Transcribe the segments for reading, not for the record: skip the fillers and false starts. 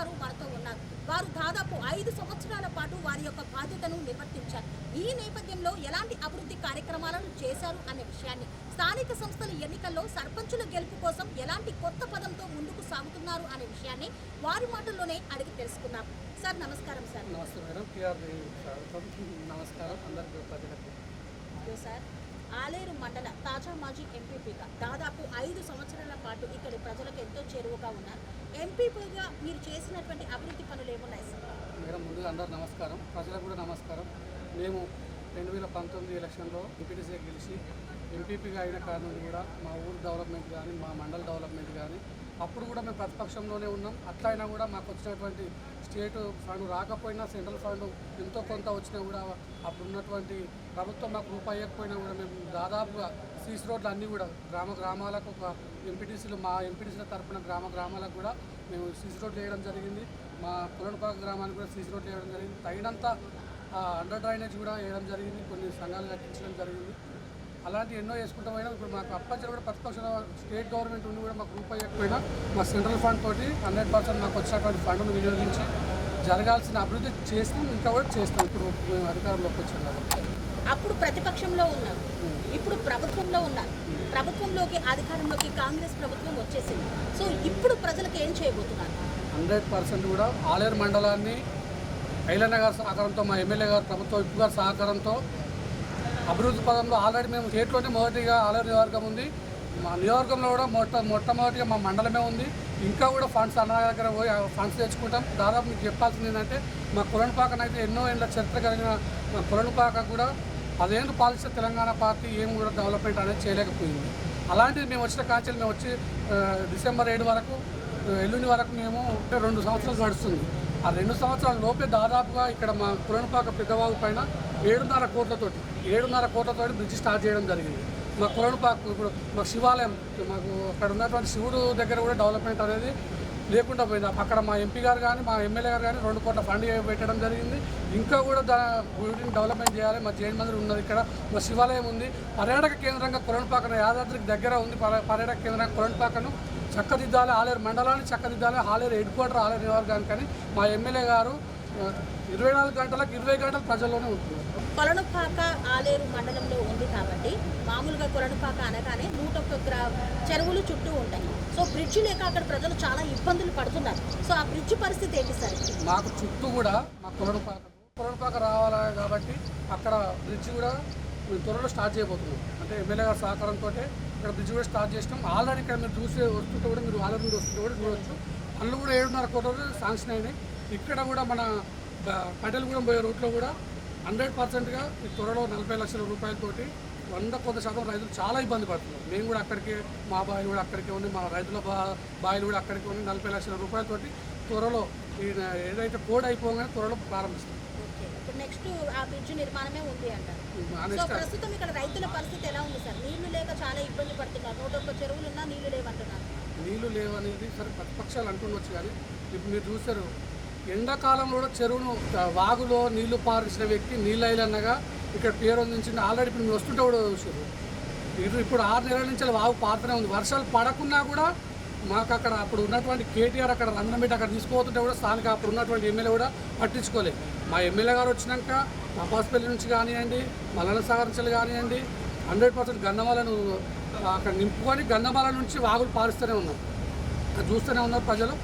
గారు మనతో ఉన్నారు. వారు దాదాపు 5 సంవత్సరాల పాటు వారి యొక్క బాధ్యతను నిర్వర్తించారు. ఈ నేపథ్యంలో ఎలాంటి అభివృద్ధి కార్యక్రమాలను చేశారు అనే విషయాన్ని, స్థానిక సంస్థల ఎన్నికల్లో సర్పంచుల గెలుపు కోసం ఎలాంటి కొత్త పదంతో ముందుకు సాగుతున్నారు అనే విషయాన్ని వారి మాటల్లోనే అడిగి తెలుసుకున్నాం. సార్ నమస్కారం. సార్ నమస్తే మేడం. నమస్కారం అందరికీ ప్రజలకు. సార్, ఆలేరు మండల తాజా మాజీ ఎంపీపీగా దాదాపు 5 సంవత్సరాల పాటు ఇక్కడి ప్రజలకు ఎంతో చేరువగా ఉన్నారు. ఎంపీపీగా మీరు చేసినటువంటి అభివృద్ధి పనులు ఏమున్నాయి సార్? మేడం, ముందుగా అందరూ నమస్కారం, ప్రజలకు కూడా నమస్కారం. మేము 2019 ఎలక్షన్లో ఎంపీటీసీ గెలిచి ఎంపీపీగా అయిన కారణం కూడా మా ఊరు డెవలప్మెంట్ కానీ మా మండల డెవలప్మెంట్ కానీ అప్పుడు కూడా మేము ప్రతిపక్షంలోనే ఉన్నాం. అట్లా అయినా కూడా మాకు వచ్చినటువంటి స్టేట్ ఫండ్ రాకపోయినా సెంట్రల్ ఫండ్ ఎంతో కొంత వచ్చినా కూడా అప్పుడు ఉన్నటువంటి ప్రభుత్వం మాకు రూపాయి ఇవ్వకపోయినా కూడా మేము దాదాపుగా సీసీ రోడ్లు అన్నీ కూడా గ్రామాలకు ఒక ఎంపీటీసీలు మా ఎంపీటీసీల తరఫున గ్రామాలకు కూడా మేము సీసీ రోడ్లు వేయడం జరిగింది. మా పులనపాక గ్రామానికి కూడా సీసీ రోడ్లు వేయడం జరిగింది. తగినంత అండర్ డ్రైనేజ్ కూడా వేయడం జరిగింది. కొన్ని సంఘాలు కట్టించడం జరిగింది. అలాంటి ఎన్నో చేసుకుంటూ పోయినా ఇప్పుడు మాకు అప్పట్లో కూడా ప్రతిపక్ష స్టేట్ గవర్నమెంట్ ఉండి కూడా మాకు రూపాయి ఇవ్వకపోయినా మా సెంట్రల్ ఫండ్ తోటి 100% మాకు వచ్చినటువంటి ఫండ్ను వినియోగించి జరగాల్సిన అభివృద్ధి చేసి ఇంకా కూడా చేస్తాం. ఇప్పుడు మేము అధికారంలోకి వచ్చాం. అప్పుడు ప్రతిపక్షంలో ఉన్నారు, ఇప్పుడు ప్రభుత్వంలో ఉన్నారు. ప్రభుత్వంలోకి అధికారంలోకి కాంగ్రెస్ ప్రభుత్వం వచ్చేసింది. సో ఇప్పుడు ప్రజలకు ఏం చేయబోతున్నారు? 100% కూడా ఆలేరు మండలాన్ని ఐలన్న గారి సహకారంతో, మా ఎమ్మెల్యే గారు, ప్రభుత్వ విప్ గారి సహకారంతో అభివృద్ధి పదంలో ఆల్రెడీ మేము స్టేట్లోనే మొదటిగా ఆలేరు నియోజకవర్గం ఉంది. మా నియోజకవర్గంలో కూడా మొట్టమొదటిగా మా మండలమే ఉంది. ఇంకా కూడా ఫండ్స్ అన్న దగ్గర పోయి ఫండ్స్ తెచ్చుకుంటాం. దాదాపు మీకు చెప్పాల్సింది ఏంటంటే మా కొలనుపాకనైతే ఎన్నో ఏళ్ళ చరిత్ర కలిగిన మా కొలనుపాక కూడా 10 ఏళ్ళు పాలిస్తే తెలంగాణ పార్టీ ఏం కూడా డెవలప్మెంట్ అనేది చేయలేకపోయింది. అలాంటిది మేము వచ్చిన కాంచెలు మేము వచ్చి డిసెంబర్ 7 వరకు ఎల్లుండి వరకు మేము 2 సంవత్సరాలు గడుస్తుంది. ఆ 2 సంవత్సరాల లోపే దాదాపుగా ఇక్కడ మా కొలనుపాక పెద్దవాగు పైన 7.5 కోట్లతోటి బ్రిడ్జ్ స్టార్ట్ చేయడం జరిగింది. మా కొలనుపాక ఇప్పుడు మా శివాలయం, మాకు అక్కడ ఉన్నటువంటి శివుడు దగ్గర కూడా డెవలప్మెంట్ అనేది లేకుండా పోయింది. అక్కడ మా ఎంపీ గారు కానీ మా ఎమ్మెల్యే గారు కానీ 2 కోట్ల ఫండ్ పెట్టడం జరిగింది. ఇంకా కూడా గుడిని డెవలప్మెంట్ చేయాలి. మా జైన్ మందిరం ఉన్నది, ఇక్కడ మా శివాలయం ఉంది. పర్యాటక కేంద్రంగా కొలనుపాకను, యాదాద్రికి దగ్గర ఉంది పర్యాటక కేంద్రంగా కొలనుపాకను చక్కదిద్దాలి. ఆలేరు మండలాన్ని చక్కదిద్దాలి. ఆలేరు హెడ్ క్వార్టర్ ఆలేరు నియోజకవర్గానికి కానీ మా ఎమ్మెల్యే గారు 24 గంటలకు 20 గంటలు ప్రజల్లోనే ఉంటున్నారు. కొలనుపాక ఆలేరు మండలంలో ఉంది కాబట్టి మామూలుగా కొలనుపాక అనగానే 101 చెరువులు చుట్టూ ఉంటాయి. సో బ్రిడ్జ్ లేక అక్కడ ప్రజలు చాలా ఇబ్బందులు పడుతున్నారు. సో ఆ బ్రిడ్జ్ పరిస్థితి ఏంటి సార్? మాకు చుట్టూ కూడా మా కొలనుపాక రావాలి కాబట్టి అక్కడ బ్రిడ్జ్ కూడా మేము త్వరలో స్టార్ట్ చేయబోతున్నాం. అంటే ఎమ్మెల్యే గారి సహకారంతో ఇక్కడ బ్రిడ్జ్ కూడా స్టార్ట్ చేసినాం. ఆల్రెడీ ఇక్కడ మీరు వస్తుంటే కూడా మీరు ఆలేరు నుండి వస్తుంటే కూడా చూడవచ్చు. అందులో కూడా 7.5 కోట్ల శాంక్షన్ అయినాయి. ఇక్కడ కూడా మన పటేల్గూడెం పోయే రూట్లో కూడా 100%గా ఈ త్వరలో 40 లక్షల రూపాయలతోటి 100% రైతులు చాలా ఇబ్బంది పడుతున్నారు. మేము కూడా అక్కడికి, మా బాయిలు కూడా అక్కడికే ఉంది, మా రైతుల బాయిలు కూడా అక్కడికి ఉంది. 40 లక్షల రూపాయలతోటి త్వరలో ఏదైతే కోడ్ అయిపోగానే త్వరలో ప్రారంభిస్తాం. ఇప్పుడు నెక్స్ట్ ఆ బ్రిడ్జ్ నిర్మాణమే ఉంది అంటారు. సో ప్రస్తుతం ఇక్కడ రైతుల పరిస్థితి ఎలా ఉంది సార్? నీళ్లు లేక చాలా ఇబ్బంది పడుతున్నారు. 101 చెరువులు ఉన్నా నీళ్లు లేవంటున్నారు. నీళ్లు లేవనేది సరే ప్రతిపక్షాలు అంటుండొచ్చు, కానీ ఇప్పుడు మీరు చూస్తారు ఎండాకాలంలో కూడా చెరువును వాగులో నీళ్లు పారించిన వ్యక్తి నీళ్ళైలన్నగా ఇక్కడ పేరు అందించింది. ఆల్రెడీ ఇప్పుడు మీరు వస్తుంటే కూడా చూసారు. ఇప్పుడు 6 నెలల నుంచి వాగు పారుతూనే ఉంది. వర్షాలు పడకున్నా కూడా మాకు అక్కడ అప్పుడు ఉన్నటువంటి కేటీఆర్ అక్కడ రంధ్రం పెట్టి అక్కడ తీసుకుపోతుంటే కూడా స్థానిక అప్పుడు ఉన్నటువంటి ఎమ్మెల్యే కూడా పట్టించుకోలేదు. మా ఎమ్మెల్యే గారు వచ్చినాక నపాస్పల్లి నుంచి కానివ్వండి, మల్లన్న సాగర్ నుంచి కానివ్వండి 100% గన్నమాలను అక్కడ నింపుకొని గన్నమాల నుంచి వాగులు పారుస్తూనే ఉన్నాం. అది చూస్తూనే ఉన్నారు ప్రజలు.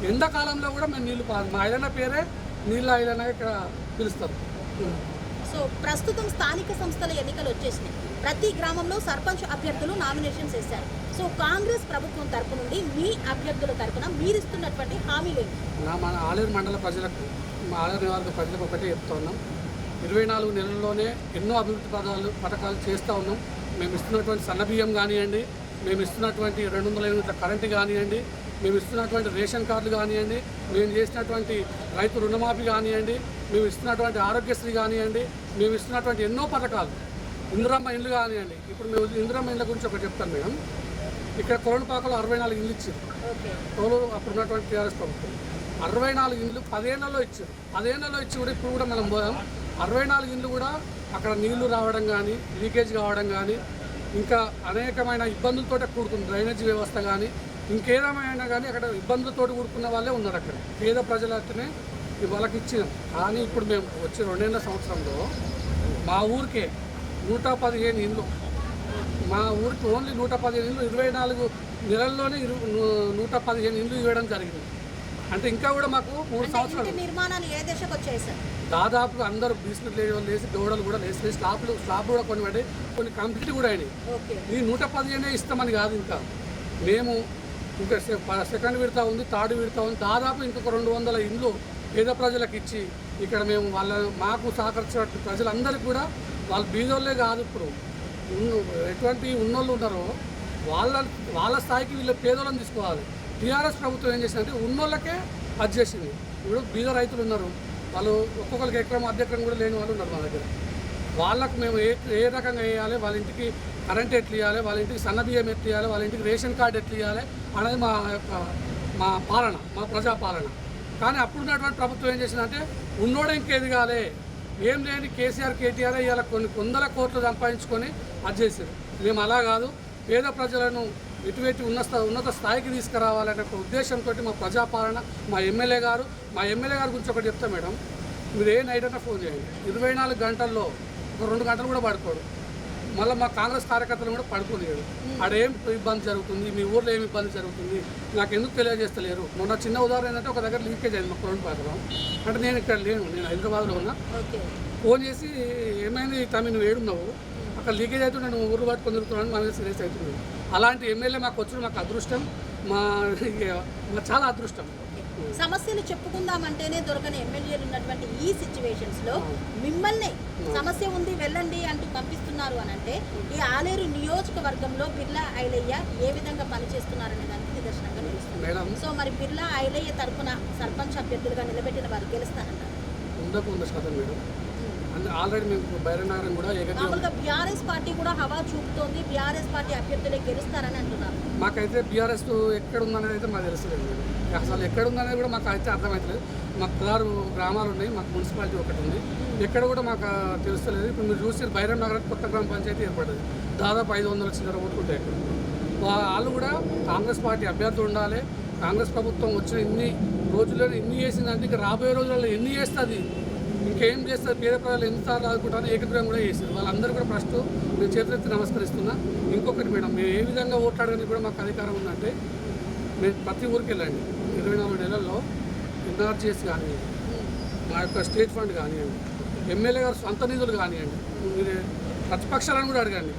ఎండాకాలంలో కూడా మేము నీళ్లు మా ఐలన్న పేరే నీళ్ళ ఐలన్న ఇక్కడ పిలుస్తారు. సో ప్రస్తుతం స్థానిక సంస్థల ఎన్నికలు వచ్చేసినాయి. ప్రతి గ్రామంలో సర్పంచ్ అభ్యర్థులు నామినేషన్స్ వేశారు. సో కాంగ్రెస్ ప్రభుత్వం తరపు నుండి మీ అభ్యర్థుల తరపున మీరు ఇస్తున్నటువంటి హామీలు మన ఆలేరు మండల ప్రజలకు, మా ఆలేరు నియోజకవర్గ ప్రజలకు ఒకటే చెప్తా ఉన్నాం. 24 నెలల్లోనే ఎన్నో అభివృద్ధి పథకాలు చేస్తూ ఉన్నాం. మేము ఇస్తున్నటువంటి సన్నబియ్యం కానివ్వండి, మేము ఇస్తున్నటువంటి 200 యూనిట్ల కరెంటు కానివ్వండి, మేము ఇస్తున్నటువంటి రేషన్ కార్డులు కానివ్వండి, మేము చేసినటువంటి రైతు రుణమాఫీ కానివ్వండి, మేము ఇస్తున్నటువంటి ఆరోగ్యశ్రీ కానివ్వండి, మేము ఇస్తున్నటువంటి ఎన్నో పథకాలు, ఇందిరమ్మ ఇండ్లు కానివ్వండి. ఇప్పుడు మేము ఇందిరమ్మ ఇండ్ల గురించి ఒకటి చెప్తాను మేడం. ఇక్కడ కొలనుపాకలో 64 ఇండ్లు ఇచ్చారు. అప్పుడు ఉన్నటువంటి టీఆర్ఎస్ ప్రభుత్వం 64 ఇండ్లు 10 ఏళ్లలో ఇచ్చారు. 10 ఏళ్లలో ఇచ్చి కూడా ఇప్పుడు కూడా మనం పోయాం. 64 ఇండ్లు కూడా అక్కడ నీళ్లు రావడం కానీ, లీకేజ్ కావడం కానీ, ఇంకా అనేకమైన ఇబ్బందులతో కూడుకున్న డ్రైనేజ్ వ్యవస్థ కానీ ఇంకేదేమైనా కానీ అక్కడ ఇబ్బందులతో కూడుకున్న వాళ్ళే ఉన్నారు. అక్కడ పేద ప్రజలనే వాళ్ళకి ఇచ్చినాం. కానీ ఇప్పుడు మేము వచ్చే 2 సంవత్సరంలో మా ఊరికే 115 ఇండ్లు, మా ఊరికి ఓన్లీ 115 ఇండ్లు 24 నెలల్లోనే 115 ఇండ్లు ఇవ్వడం జరిగింది. అంటే ఇంకా కూడా మాకు 3 సంవత్సరాలు నిర్మాణాలు ఏ దశకు వచ్చాయి సార్? దాదాపు అందరూ బీస్మెంట్ లేసి గోడలు కూడా లేసి స్లాబ్లు కూడా కొన్ని పడి కొన్ని కంప్లీట్ కూడా అయినాయి. ఈ 115 ఇస్తామని కాదు, ఇంకా మేము ఇంకా సెకండ్ విడత ఉంది, థర్డ్ విడత ఉంది, దాదాపు ఇంకొక 200 ఇండ్లు పేద ప్రజలకు ఇచ్చి ఇక్కడ మేము మాకు సహకరించిన ప్రజలందరికీ కూడా వాళ్ళు బీదోళ్ళే కాదు, ఇప్పుడు ఎటువంటి ఉన్నోళ్ళు ఉన్నారో వాళ్ళ స్థాయికి వీళ్ళ పేదోళ్ళని తీసుకోవాలి. టీఆర్ఎస్ ప్రభుత్వం ఏం చేసిందంటే ఉన్నోళ్ళకే అది చేసింది. ఇప్పుడు బీద రైతులు ఉన్నారు, వాళ్ళు ఒక్కొక్కరికి ఎకరం అర్ధెకరం కూడా లేని వాళ్ళు ఉన్నారు మా దగ్గర. వాళ్ళకు మేము ఏ రకంగా వేయాలి, వాళ్ళ ఇంటికి కరెంట్ ఎట్లు ఇవ్వాలి, వాళ్ళ ఇంటికి సన్న బియ్యం ఎట్లు ఇవ్వాలి, వాళ్ళ ఇంటికి రేషన్ కార్డు ఎట్లు ఇవ్వాలి అనేది మా పాలన, మా ప్రజాపాలన. కానీ అప్పుడున్నటువంటి ప్రభుత్వం ఏం చేసిందంటే ఉన్నోడే ఇంకేది కాలే, ఏం లేని కేసీఆర్ కేటీఆర్ ఇవాళ కొన్ని 100 కోట్లు సంపాదించుకొని అది చేశారు. మేము అలా కాదు, పేద ప్రజలను ఎటువంటి ఉన్నత స్థాయికి తీసుకురావాలనే ఒక ఉద్దేశంతో మా ప్రజాపాలన మా ఎమ్మెల్యే గారు గురించి ఒకటి చెప్తా మేడం. మీరు ఏ నైట్ అయినా ఫోన్ చేయండి, 24 గంటల్లో ఒక 2 గంటలు కూడా పడుకోడు. మళ్ళీ మా కాంగ్రెస్ కార్యకర్తలు కూడా పడుకోలేరు. ఆడ ఏం ఇబ్బంది జరుగుతుంది, మీ ఊర్లో ఏమి ఇబ్బంది జరుగుతుంది నాకు ఎందుకు తెలియజేస్తలేరు. మొన్న చిన్న ఉదాహరణ ఏంటంటే ఒక దగ్గర లీకేజ్ అయింది మా పొలంపాకలో. అంటే నేను ఇక్కడ లేను, నేను హైదరాబాద్లో ఉన్నా. ఫోన్ చేసి ఏమైంది తమ్మి నువ్వు ఏడున్నావు, అక్కడ లీకేజ్ అవుతుంటే నువ్వు ఊరు పట్టుకొని తిరుగుతున్నాను, మా మీద సీరియస్ అవుతుంది. అలాంటి ఎమ్మెల్యే మాకు వచ్చి మాకు అదృష్టం, మా చాలా అదృష్టం. సమస్యలు చెప్పుకుందామంటేనే దొరకని ఎమ్మెల్యేలు ఉన్నటువంటి ఈ సిచ్యువేషన్స్లో మిమ్మల్ని సమస్య ఉంది వెళ్ళండి అంటూ పంపిస్తున్నారు అని అంటే ఈ ఆలేరు నియోజకవర్గంలో బిర్లా ఐలయ్య ఏ విధంగా పనిచేస్తున్నారనే దానికి నిదర్శనంగా నిలుస్తుంది. సో మరి బిర్లా ఐలయ్య తరఫున సర్పంచ్ అభ్యర్థులుగా నిలబెట్టిన వారు గెలుస్తారంటారు? 100% మేడం. ఆల్రెడీ మేము బైరనగరం కూడా మామూలుగా బీఆర్ఎస్ పార్టీ కూడా హవా చూపుతోంది, బీఆర్ఎస్ పార్టీ అభ్యర్థులే గెలుస్తారని అంటున్నారు. మాకైతే బీఆర్ఎస్ ఎక్కడ ఉందనేది అయితే మాకు తెలుస్తలేదు మేడం. అసలు ఎక్కడ ఉందనేది కూడా మాకు అయితే అర్థమవుతలేదు. మాకు 16 గ్రామాలు ఉన్నాయి, మాకు మున్సిపాలిటీ ఒకటి ఉంది, ఎక్కడ కూడా మాకు తెలుస్తలేదు. ఇప్పుడు మీరు చూస్తే బైరనగరం కొత్త గ్రామ పంచాయతీ ఏర్పడింది, దాదాపు 500 చిల్లర ఓట్లు ఉంటాయి అక్కడ. వాళ్ళు కూడా కాంగ్రెస్ పార్టీ అభ్యర్థులు ఉండాలి. కాంగ్రెస్ ప్రభుత్వం వచ్చిన ఇన్ని రోజుల్లో ఇన్ని చేసిందంటే ఇంకా రాబోయే రోజుల్లో ఎన్ని చేస్తుంది, ఇంకేం చేస్తారు, పేద ప్రజలు ఎన్నిసార్లు ఆదుకుంటారో ఏకగ్రహం కూడా చేశారు. వాళ్ళందరూ కూడా ఫస్ట్ మేము చేతులెత్తి నమస్కరిస్తున్నా. ఇంకొకటి మేడం, మేము ఏ విధంగా ఓట్లాడడానికి కూడా మాకు అధికారం ఉందంటే మేము ప్రతి ఊరికి వెళ్ళండి, 24 నెలల్లో ఎన్ఆర్జీఎస్ కానివ్వండి, మా యొక్క స్టేట్ ఫండ్ కానివ్వండి, ఎమ్మెల్యే గారు సొంత నిధులు కానివ్వండి, మీరు ప్రతిపక్షాలను కూడా అడగండి,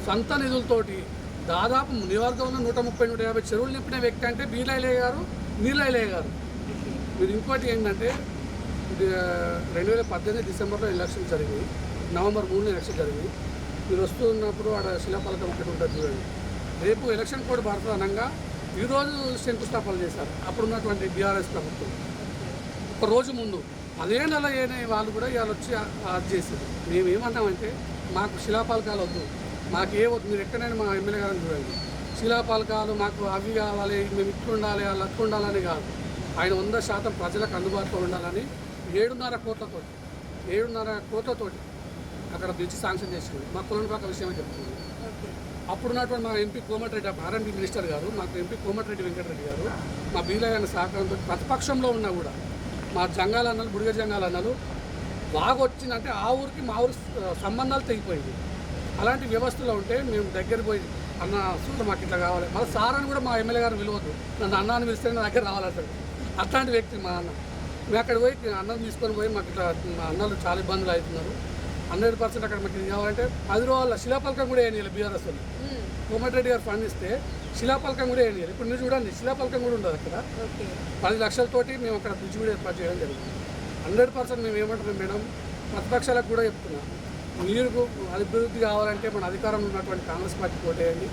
సొంత నిధులతోటి దాదాపు నియోజకవర్గంలో 130-150 చెరువులు నింపిన వ్యక్తి అంటే బీలైలయ్య గారు, నీలైలయ్య గారు. మీరు ఇంకోటి ఏంటంటే 2018 డిసెంబర్లో ఎలక్షన్ జరిగింది, నవంబర్ 3 ఎలక్షన్ జరిగింది. మీరు వస్తున్నప్పుడు ఆడ శిలాఫలకం ఒకటి ఉంటుంది చూడండి. రేపు ఎలక్షన్ కోడ్ పడుతుంది అనగా ఈరోజు శంకుస్థాపన చేశారు అప్పుడున్నటువంటి బీఆర్ఎస్ ప్రభుత్వం. ఒక రోజు ముందు అదే నెల ఏనే వాళ్ళు కూడా ఇవాళ వచ్చి అది చేశారు. మేమేమంటామంటే మాకు శిలాఫలకాలు వద్దు, మాకు ఏ వద్దు, మీరు ఎక్కడైనా మా ఎమ్మెల్యే గారిని చూడండి, శిలాఫలకాలు మాకు అవి కావాలి, మేము ఇట్లు ఉండాలి వాళ్ళు అట్లు ఉండాలని కాదు, ఆయన 100% ప్రజలకు అందుబాటులో ఉండాలని 7.5 కోట్లతోటి అక్కడ బ్రిడ్జ్ శాంక్షన్ చేసింది. మా కులంపాక విషయమే చెప్తుంది. అప్పుడున్నటువంటి మా ఎంపీ కోమటిరెడ్డి, ఆర్ఎంపీ మినిస్టర్ గారు, మాకు ఎంపీ కోమటిరెడ్డి వెంకటరెడ్డి గారు మా బీలయ్య సహకారంతో ప్రతిపక్షంలో ఉన్నా కూడా మా జంగాలన్నలు, బుడిగ జంగాలన్నలు బాగొచ్చిందంటే ఆ ఊరికి మా ఊరికి సంబంధాలు తెగిపోయింది. అలాంటి వ్యవస్థలో ఉంటే మేము దగ్గర పోయి అన్న సూత్రం మాకు ఇట్లా కావాలి, మళ్ళీ సార్ అని కూడా మా ఎమ్మెల్యే గారు పిలవద్దు, నన్ను అన్నాన్ని పిలిస్తే నా దగ్గర రావాలంటాడు. అట్లాంటి వ్యక్తి మా అన్న. మేము అక్కడ పోయి అన్నం తీసుకొని పోయి మాకు ఇట్లా మా అన్నలు చాలా ఇబ్బందులు అవుతున్నారు, 100% అక్కడ మాకు ఇది కావాలంటే 10 రోజుల శిలాపలకం కూడా వేయనియాలి. బీఆర్ఎస్ వాళ్ళు కోమటిరెడ్డి గారు ఫండ్ ఇస్తే శిలాపలకం కూడా వేయనియాలి. ఇప్పుడు మీరు చూడండి, శిలాపలకం కూడా ఉండదు అక్కడ. 10 లక్షలతోటి మేము అక్కడ బ్రిడ్జ్ కూడా ఏర్పాటు చేయడం జరిగింది. 100% మేము ఏమంటున్నాం మేడం, ప్రతిపక్షాలకు కూడా చెప్తున్నాం, మీరు అభివృద్ధి కావాలంటే మన అధికారంలో ఉన్నటువంటి కాంగ్రెస్ పార్టీ కోటేయండి.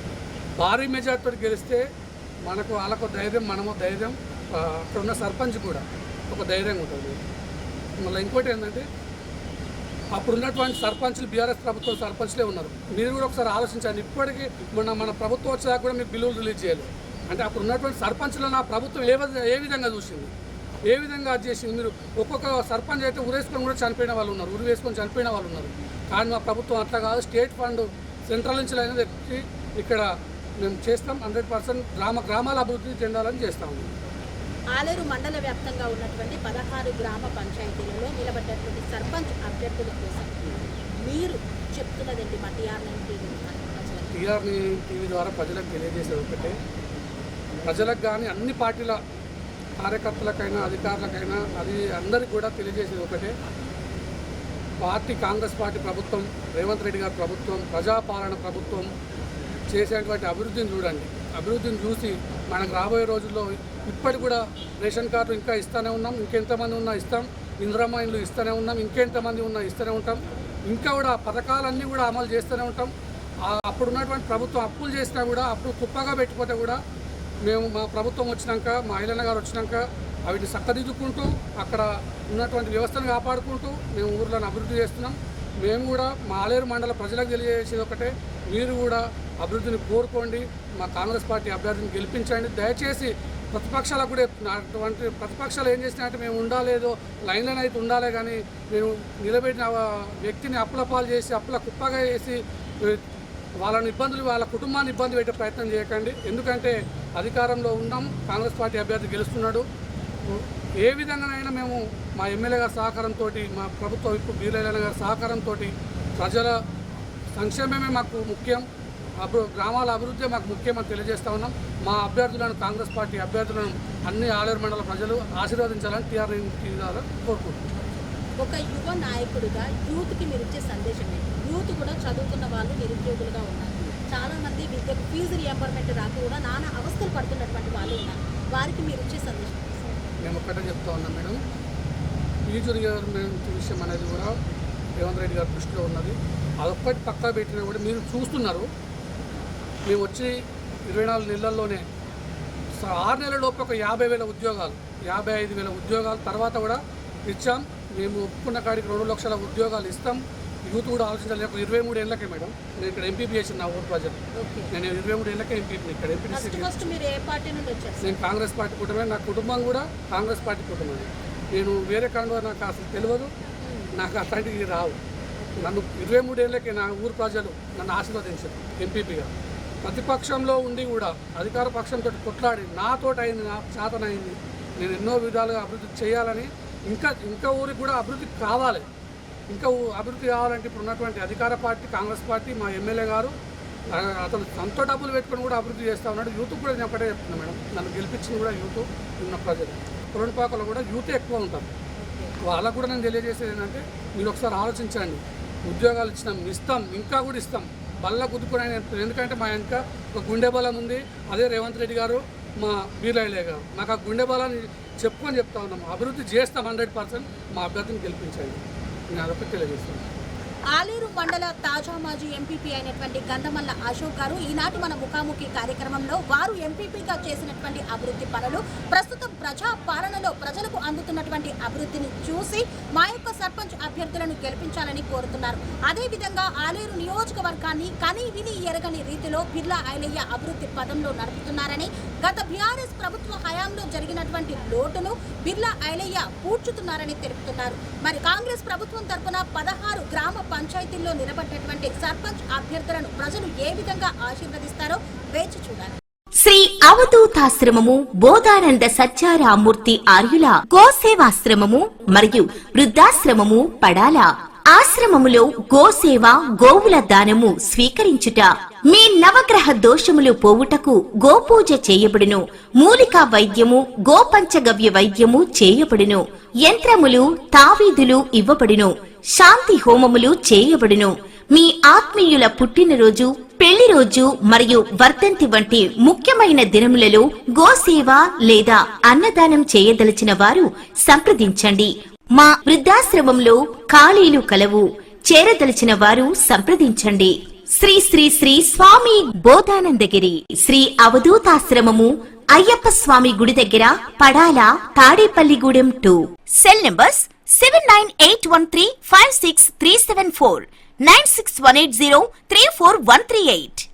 భారీ మెజార్టీతో గెలిస్తే మనకు వాళ్ళకు ధైర్యం, మనము ధైర్యం, అక్కడ ఉన్న సర్పంచ్ కూడా ఒక ధైర్యంగా ఉంటుంది. మళ్ళీ ఇంకోటి ఏంటంటే అప్పుడున్నటువంటి సర్పంచ్లు బీఆర్ఎస్ ప్రభుత్వం సర్పంచ్లే ఉన్నారు. మీరు కూడా ఒకసారి ఆలోచించండి. ఇప్పటికీ మన ప్రభుత్వం వచ్చేదాకా కూడా మీకు బిల్లులు రిలీజ్ చేయాలి అంటే అప్పుడు ఉన్నటువంటి సర్పంచ్లను ఆ ప్రభుత్వం ఏ విధంగా చూసింది, ఏ విధంగా అది చేసింది. మీరు ఒక్కొక్క సర్పంచ్ అయితే ఉరేసుకొని కూడా చనిపోయిన వాళ్ళు ఉన్నారు, ఉరి వేసుకొని చనిపోయిన వాళ్ళు ఉన్నారు. కానీ మా ప్రభుత్వం అట్లా కాదు, స్టేట్ ఫండ్ సెంట్రల్ నుంచి అనేది ఇక్కడ మేము చేస్తాం. 100% గ్రామాల అభివృద్ధి చెందాలని చేస్తాము. ఆలేరు మండల వ్యాప్తంగా ఉన్నటువంటి 16 గ్రామ పంచాయతీలలో నిలబడ్డటువంటి సర్పంచ్ అభ్యర్థుల కోసం మీరు చెప్తున్నదండి మా టీవీ ద్వారా ప్రజలకు తెలియజేసేది ఒకటే, ప్రజలకు కానీ అన్ని పార్టీల కార్యకర్తలకైనా అధికారులకైనా అది అందరికీ కూడా తెలియజేసేది ఒకటే, కాంగ్రెస్ పార్టీ ప్రభుత్వం, రేవంత్ రెడ్డి గారి ప్రభుత్వం, ప్రజాపాలన ప్రభుత్వం చేసేటువంటి అభివృద్ధిని చూడండి. అభివృద్ధిని చూసి మనకు రాబోయే రోజుల్లో ఇప్పటి కూడా రేషన్ కార్డు ఇంకా ఇస్తూనే ఉన్నాం, ఇంకెంతమంది ఉన్నా ఇస్తాం, ఇందిరమ్మ ఇల్లు ఇస్తూనే ఉన్నాం, ఇంకెంతమంది ఉన్నా ఇస్తూనే ఉంటాం, ఇంకా కూడా పథకాలన్నీ కూడా అమలు చేస్తూనే ఉంటాం. అప్పుడు ఉన్నటువంటి ప్రభుత్వం అప్పులు చేసినా కూడా అప్పుడు కుప్పగా పెట్టిపోతే కూడా మేము మా ప్రభుత్వం వచ్చినాక, మా ఐలన్న గారు వచ్చినాక వీటిని చక్కదిద్దుకుంటూ అక్కడ ఉన్నటువంటి వ్యవస్థను కాపాడుకుంటూ మేము ఊర్లను అభివృద్ధి చేస్తున్నాం. మేము కూడా మా ఆలేరు మండల ప్రజలకు తెలియజేసేది ఒకటే, మీరు కూడా అభివృద్ధిని కోరుకోండి, మా కాంగ్రెస్ పార్టీ అభ్యర్థిని గెలిపించండి. దయచేసి ప్రతిపక్షాలకు కూడా అటువంటి ప్రతిపక్షాలు ఏం చేసినట్టు మేము ఉండాలేదో లైన్లను అయితే ఉండాలే, కానీ మేము నిలబెట్టిన వ్యక్తిని అప్పుల పాలు చేసి అప్పుల కుప్పగా చేసి వాళ్ళ కుటుంబాన్ని ఇబ్బంది పెట్టే ప్రయత్నం చేయకండి. ఎందుకంటే అధికారంలో ఉన్నాం, కాంగ్రెస్ పార్టీ అభ్యర్థి గెలుస్తున్నాడు. ఏ విధంగానైనా మేము మా ఎమ్మెల్యే గారి సహకారంతో, మా ప్రభుత్వ విప్పు బీరైలన్న గారి సహకారంతో ప్రజల సంక్షేమమే మాకు ముఖ్యం, గ్రామాల అభివృద్ధి మాకు ముఖ్యమని తెలియజేస్తూ ఉన్నాం. మా అభ్యర్థులను, కాంగ్రెస్ పార్టీ అభ్యర్థులను అన్ని ఆలేరు మండల ప్రజలు ఆశీర్వదించాలని టీఆర్ఎస్ ద్వారా కోరుకుంటున్నాం. ఒక యువ నాయకుడిగా యూత్కి మీరు ఇచ్చే సందేశం ఏంటి? యూత్ కూడా చదువుతున్న వాళ్ళు నిరుద్యోగులుగా ఉన్నారు, చాలామంది విద్యకు ఫీజు రియంబర్మెంట్ రాక కూడా నానా అవస్థలు పడుతున్నటువంటి వాళ్ళు ఉన్నారు, వారికి మీరు ఇచ్చే సందేశం? మేము ఒక్కటే చెప్తా ఉన్నాం మేడం, ఫీజు రియంబర్మెంట్ విషయం అనేది కూడా రేవంత్ రెడ్డి గారి దృష్టిలో ఉన్నది. అదొక్కటి పక్కా పెట్టినా కూడా మీరు చూస్తున్నారు, మేము వచ్చి 24 నెలల్లోనే 6 నెలల లోపు ఒక 50,000 ఉద్యోగాలు, 55,000 ఉద్యోగాలు తర్వాత కూడా ఇచ్చాం. మేము ఒప్పుకున్న కాడికి 2 లక్షల ఉద్యోగాలు ఇస్తాం. యూత్ కూడా ఆలోచించాలి. 23 ఏళ్ళకే మేడం నేను ఇక్కడ ఎంపీపీ చేసిన నా ఊరు ప్రజలు, నేను 23 ఏళ్ళకే ఎంపీపీ ఇక్కడ ఎంపీటీసీ. నేను కాంగ్రెస్ పార్టీ కుటుంబమే, నా కుటుంబం కూడా కాంగ్రెస్ పార్టీ కుటుంబమే. నేను వేరే కాంగ్రెస్ నాకు అసలు తెలియదు, నాకు అట్లాంటివి రావు. నన్ను 23 ఏళ్ళకే నా ఊరు ప్రజలు నన్ను ఆశీర్వదించారు ఎంపీపీగా. ప్రతిపక్షంలో ఉండి కూడా అధికార పక్షంతో కొట్లాడి నాతోటి అయింది, నాకు చేతనైంది, నేను ఎన్నో విధాలుగా అభివృద్ధి చేయాలని, ఇంకా ఊరికి కూడా అభివృద్ధి కావాలి. ఇంకా అభివృద్ధి కావాలంటే ఇప్పుడు ఉన్నటువంటి అధికార పార్టీ కాంగ్రెస్ పార్టీ, మా ఎమ్మెల్యే గారు అతను సొంత డబ్బులు పెట్టుకొని కూడా అభివృద్ధి చేస్తూ ఉన్నాడు. యూత్ కూడా నేను ఒకటే చెప్తున్నాను మేడం, నన్ను గెలిపించింది కూడా యూత్ ఉన్న ప్రజలు. కొరణపాకలో కూడా యూతే ఎక్కువ ఉంటారు. వాళ్ళకు కూడా నేను తెలియజేసేది ఏంటంటే, మీరు ఒకసారి ఆలోచించండి, ఉద్యోగాలు ఇస్తాం, ఇంకా కూడా ఇస్తాం, బల్ల కుదుకుని. ఎందుకంటే మా ఇంకా ఒక గుండె బలం ఉంది, అదే రేవంత్ రెడ్డి గారు, మా బీరైలే గారు. నాకు ఆ గుండె బలాన్ని చెప్పుకొని చెప్తా ఉన్నాము, అభివృద్ధి చేస్తాం, 100% మా అభ్యర్థిని గెలిపించండి. నేను అదొకటి తెలియజేస్తాను. ఆలేరు మండల తాజా మాజీ ఎంపీపీ అయినటువంటి గంధమల్ల అశోక్ గారు ఈనాటి మన ముఖాముఖి కార్యక్రమంలో వారు ఎంపీపీగా చేసినటువంటి అభివృద్ధి పనులు, ప్రస్తుతం ప్రజా పాలనలో ప్రజలకు అందుతున్నటువంటి అభివృద్ధిని చూసి మా యొక్క సర్పంచ్ అభ్యర్థులను గెలిపించాలని కోరుతున్నారు. అదేవిధంగా ఆలేరు నియోజకవర్గాన్ని కని విని ఎరగని రీతిలో బిర్లా ఐలయ్య అభివృద్ధి పదంలో నడుపుతున్నారని, గత బీఆర్ఎస్ ప్రభుత్వ హయాంలో జరిగినటువంటి లోటును బిర్లా ఐలయ్య పూడ్చుతున్నారని తెలుపుతున్నారు. మరి కాంగ్రెస్ ప్రభుత్వం తరఫున 16 గ్రామ పంచాయతీల్లో నిలబడ్డటువంటి సర్పంచ్ అభ్యర్థులను ప్రజలు ఏ విధంగా ఆశీర్వదిస్తారో వేచి చూడాలి. శ్రీ అవధూతాశ్రమము బోధానంద సత్యారామూర్తి ఆర్యుల గోసేవాశ్రమము మరియు వృద్ధాశ్రమము పడాల. ఆశ్రమములో గోసేవ, గోవుల దానము స్వీకరించుట, మీ నవగ్రహ దోషములు పోవుటకు గోపూజ చేయబడును. మూలికా వైద్యము, గోపంచగవ్య వైద్యము చేయబడును. యంత్రములు, తావీదులు ఇవ్వబడును. శాంతి హోమములు చేయబడును. మీ ఆత్మీయుల పుట్టినరోజు, పెళ్లి రోజు మరియు వర్ధంతి వంటి ముఖ్యమైన దినములలో గోసేవ లేదా అన్నదానం చేయదలిచిన వారు సంప్రదించండి. మా వృద్ధాశ్రమంలో ఖాళీలు కలవు. చేరదలిచిన వారు సంప్రదించండి. శ్రీ శ్రీ శ్రీ స్వామి బోధానందగిరి శ్రీ అవధూతాశ్రమము, అయ్యప్ప స్వామి గుడి దగ్గర, పడాల, తాడేపల్లిగూడెం 2. Cell numbers 7981356374, 96180341138.